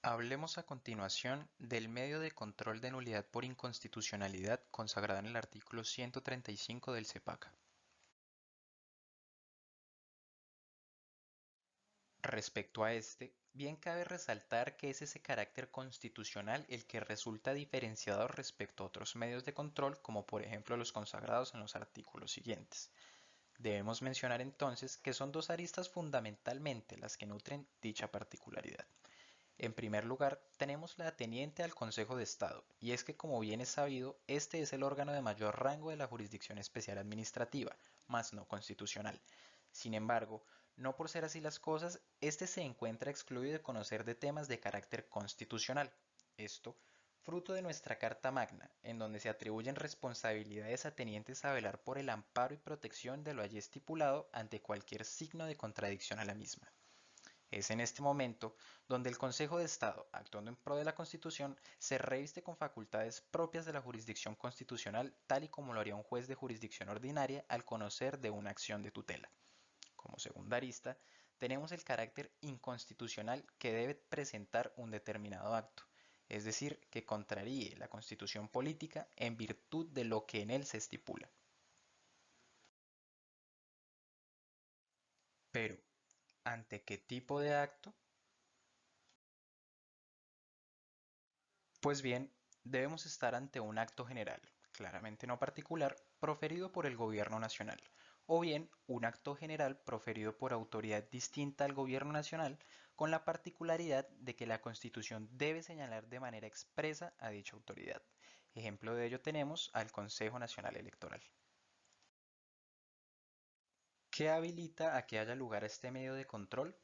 Hablemos a continuación del medio de control de nulidad por inconstitucionalidad consagrado en el artículo 135 del CEPAC. Respecto a este, bien cabe resaltar que es ese carácter constitucional el que resulta diferenciado respecto a otros medios de control, como por ejemplo los consagrados en los artículos siguientes. Debemos mencionar entonces que son dos aristas fundamentalmente las que nutren dicha particularidad. En primer lugar, tenemos la ateniente al Consejo de Estado, y es que como bien es sabido, este es el órgano de mayor rango de la Jurisdicción Especial Administrativa, más no constitucional. Sin embargo, no por ser así las cosas, este se encuentra excluido de conocer de temas de carácter constitucional. Esto, fruto de nuestra Carta Magna, en donde se atribuyen responsabilidades atenientes a velar por el amparo y protección de lo allí estipulado ante cualquier signo de contradicción a la misma. Es en este momento donde el Consejo de Estado, actuando en pro de la Constitución, se reviste con facultades propias de la jurisdicción constitucional, tal y como lo haría un juez de jurisdicción ordinaria al conocer de una acción de tutela. Como segunda arista, tenemos el carácter inconstitucional que debe presentar un determinado acto, es decir, que contraríe la Constitución política en virtud de lo que en él se estipula. Pero, ¿ante qué tipo de acto? Pues bien, debemos estar ante un acto general, claramente no particular, proferido por el Gobierno Nacional, o bien un acto general proferido por autoridad distinta al Gobierno Nacional, con la particularidad de que la Constitución debe señalar de manera expresa a dicha autoridad. Ejemplo de ello tenemos al Consejo Nacional Electoral. ¿Qué habilita a que haya lugar a este medio de control?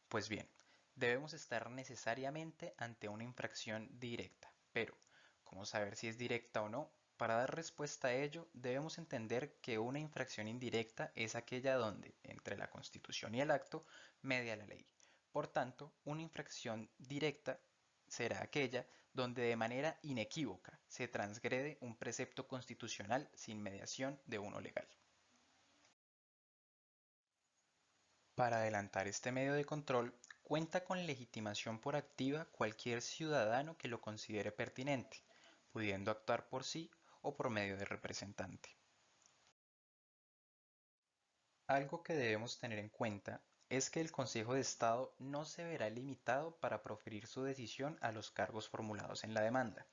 Pues bien, debemos estar necesariamente ante una infracción directa, pero ¿cómo saber si es directa o no? Para dar respuesta a ello, debemos entender que una infracción indirecta es aquella donde, entre la Constitución y el acto, media la ley. Por tanto, una infracción directa será aquella donde de manera inequívoca se transgrede un precepto constitucional sin mediación de uno legal. Para adelantar este medio de control, cuenta con legitimación por activa cualquier ciudadano que lo considere pertinente, pudiendo actuar por sí o por medio de representante. Algo que debemos tener en cuenta es que el Consejo de Estado no se verá limitado para proferir su decisión a los cargos formulados en la demanda.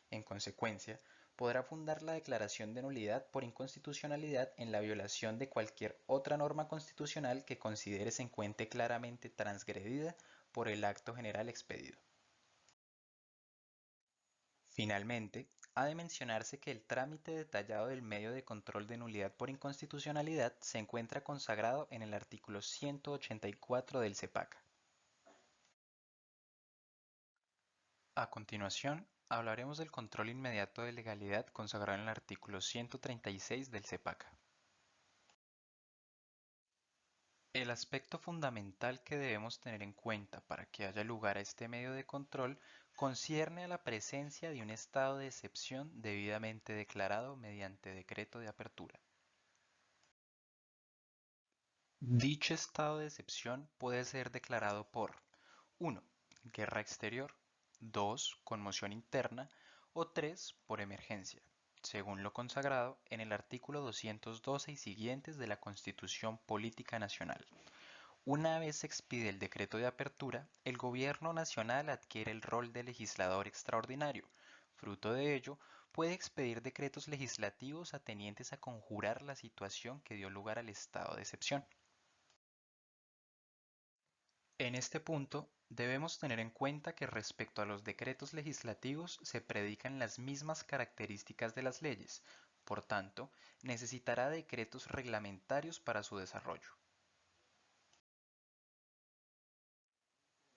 En consecuencia, podrá fundar la declaración de nulidad por inconstitucionalidad en la violación de cualquier otra norma constitucional que considere se encuentre claramente transgredida por el acto general expedido. Finalmente, ha de mencionarse que el trámite detallado del medio de control de nulidad por inconstitucionalidad se encuentra consagrado en el artículo 184 del CEPAC. A continuación, hablaremos del control inmediato de legalidad consagrado en el artículo 136 del CEPAC. El aspecto fundamental que debemos tener en cuenta para que haya lugar a este medio de control concierne a la presencia de un estado de excepción debidamente declarado mediante decreto de apertura. Dicho estado de excepción puede ser declarado por 1. Guerra exterior, 2. Conmoción interna o 3. Por emergencia, según lo consagrado en el artículo 212 y siguientes de la Constitución Política Nacional. Una vez se expide el decreto de apertura, el Gobierno Nacional adquiere el rol de legislador extraordinario. Fruto de ello, puede expedir decretos legislativos atenientes a conjurar la situación que dio lugar al estado de excepción. En este punto, debemos tener en cuenta que respecto a los decretos legislativos se predican las mismas características de las leyes, por tanto, necesitará decretos reglamentarios para su desarrollo.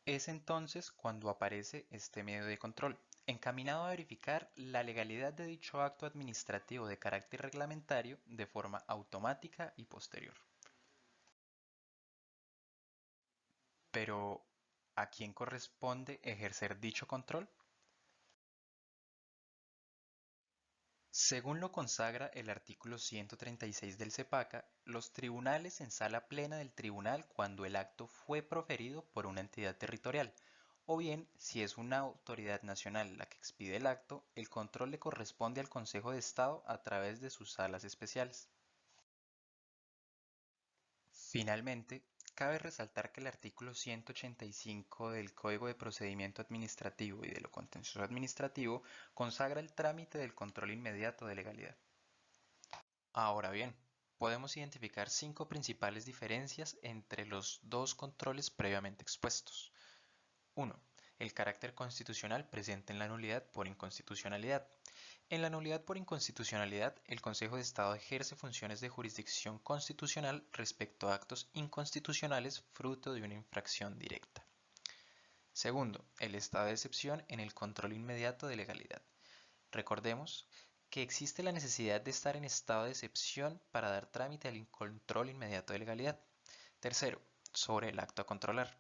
Es entonces cuando aparece este medio de control, encaminado a verificar la legalidad de dicho acto administrativo de carácter reglamentario de forma automática y posterior. Pero, ¿a quién corresponde ejercer dicho control? Según lo consagra el artículo 136 del CEPACA, los tribunales en sala plena del tribunal cuando el acto fue proferido por una entidad territorial, O bien, si es una autoridad nacional la que expide el acto, el control le corresponde al Consejo de Estado a través de sus salas especiales. Finalmente, cabe resaltar que el artículo 185 del Código de Procedimiento Administrativo y de lo Contencioso Administrativo consagra el trámite del control inmediato de legalidad. Ahora bien, podemos identificar 5 principales diferencias entre los dos controles previamente expuestos. 1. El carácter constitucional presente en la nulidad por inconstitucionalidad. En la nulidad por inconstitucionalidad, el Consejo de Estado ejerce funciones de jurisdicción constitucional respecto a actos inconstitucionales fruto de una infracción directa. Segundo, el estado de excepción en el control inmediato de legalidad. Recordemos que existe la necesidad de estar en estado de excepción para dar trámite al control inmediato de legalidad. Tercero, sobre el acto a controlar.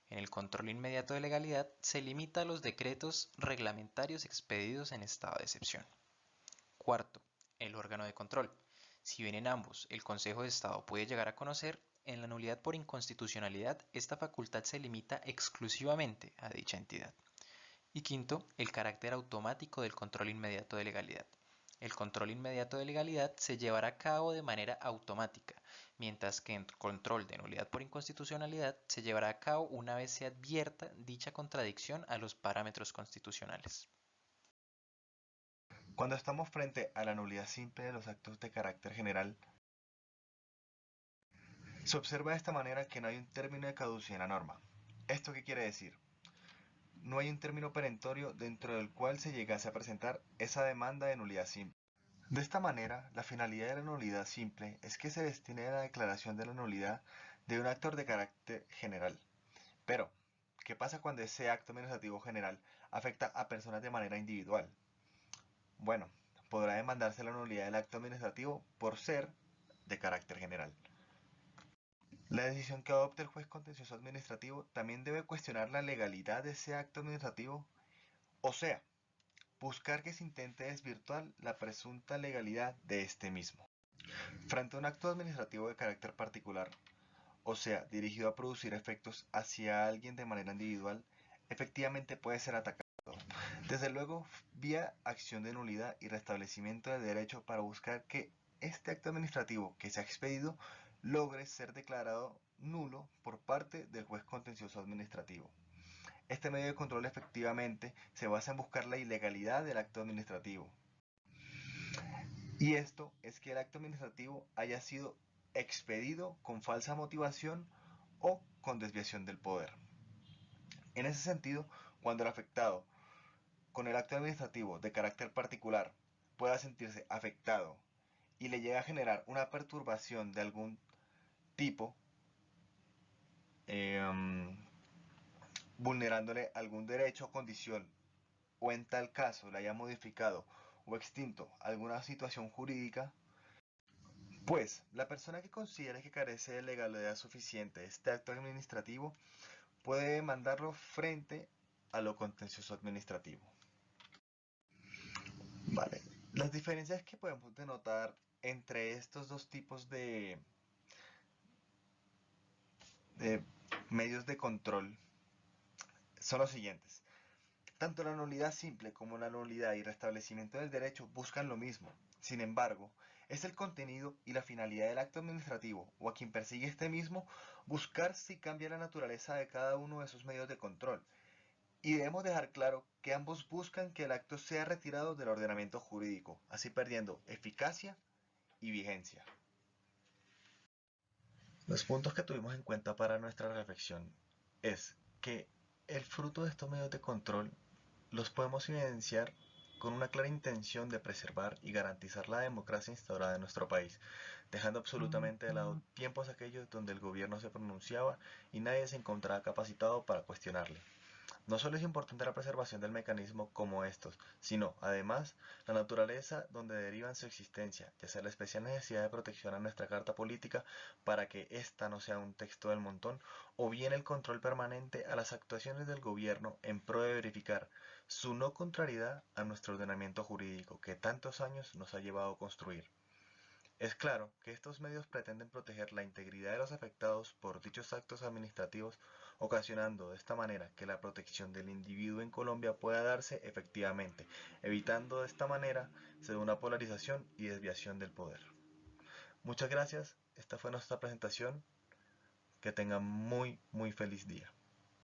En el control inmediato de legalidad se limita a los decretos reglamentarios expedidos en estado de excepción. Cuarto, el órgano de control. Si bien en ambos el Consejo de Estado puede llegar a conocer, en la nulidad por inconstitucionalidad esta facultad se limita exclusivamente a dicha entidad. Y quinto, el carácter automático del control inmediato de legalidad. El control inmediato de legalidad se llevará a cabo de manera automática, mientras que el control de nulidad por inconstitucionalidad se llevará a cabo una vez se advierta dicha contradicción a los parámetros constitucionales. Cuando estamos frente a la nulidad simple de los actos de carácter general, se observa de esta manera que no hay un término de caducidad en la norma. ¿Esto qué quiere decir? No hay un término perentorio dentro del cual se llegase a presentar esa demanda de nulidad simple. De esta manera, la finalidad de la nulidad simple es que se destine a la declaración de la nulidad de un acto de carácter general. Pero, ¿qué pasa cuando ese acto administrativo general afecta a personas de manera individual? Bueno, podrá demandarse la nulidad del acto administrativo por ser de carácter general. La decisión que adopte el juez contencioso administrativo también debe cuestionar la legalidad de ese acto administrativo, o sea, buscar que se intente desvirtuar la presunta legalidad de este mismo. Frente a un acto administrativo de carácter particular, o sea, dirigido a producir efectos hacia alguien de manera individual, efectivamente puede ser atacado. Desde luego, vía acción de nulidad y restablecimiento del derecho para buscar que este acto administrativo que se ha expedido logre ser declarado nulo por parte del juez contencioso administrativo. Este medio de control efectivamente se basa en buscar la ilegalidad del acto administrativo. Y esto es que el acto administrativo haya sido expedido con falsa motivación o con desviación del poder. En ese sentido, cuando el afectado con el acto administrativo de carácter particular pueda sentirse afectado y le llega a generar una perturbación de algún tipo, vulnerándole algún derecho o condición, o en tal caso le haya modificado o extinto alguna situación jurídica, pues la persona que considere que carece de legalidad suficiente este acto administrativo puede demandarlo frente a lo contencioso administrativo. Vale. Las diferencias que podemos denotar entre estos dos tipos de medios de control son los siguientes. Tanto la nulidad simple como la nulidad y restablecimiento del derecho buscan lo mismo. Sin embargo, es el contenido y la finalidad del acto administrativo o a quien persigue este mismo buscar si cambia la naturaleza de cada uno de esos medios de control. Y debemos dejar claro que ambos buscan que el acto sea retirado del ordenamiento jurídico, así perdiendo eficacia y vigencia. Los puntos que tuvimos en cuenta para nuestra reflexión es que el fruto de estos medios de control los podemos evidenciar con una clara intención de preservar y garantizar la democracia instaurada en nuestro país, dejando absolutamente de lado tiempos aquellos donde el gobierno se pronunciaba y nadie se encontraba capacitado para cuestionarle. No solo es importante la preservación del mecanismo como estos, sino, además, la naturaleza donde derivan su existencia, ya sea la especial necesidad de protección a nuestra carta política para que ésta no sea un texto del montón, o bien el control permanente a las actuaciones del gobierno en pro de verificar su no contrariedad a nuestro ordenamiento jurídico que tantos años nos ha llevado a construir. Es claro que estos medios pretenden proteger la integridad de los afectados por dichos actos administrativos, ocasionando de esta manera que la protección del individuo en Colombia pueda darse efectivamente, evitando de esta manera ser una polarización y desviación del poder. Muchas gracias, esta fue nuestra presentación, que tengan muy feliz día.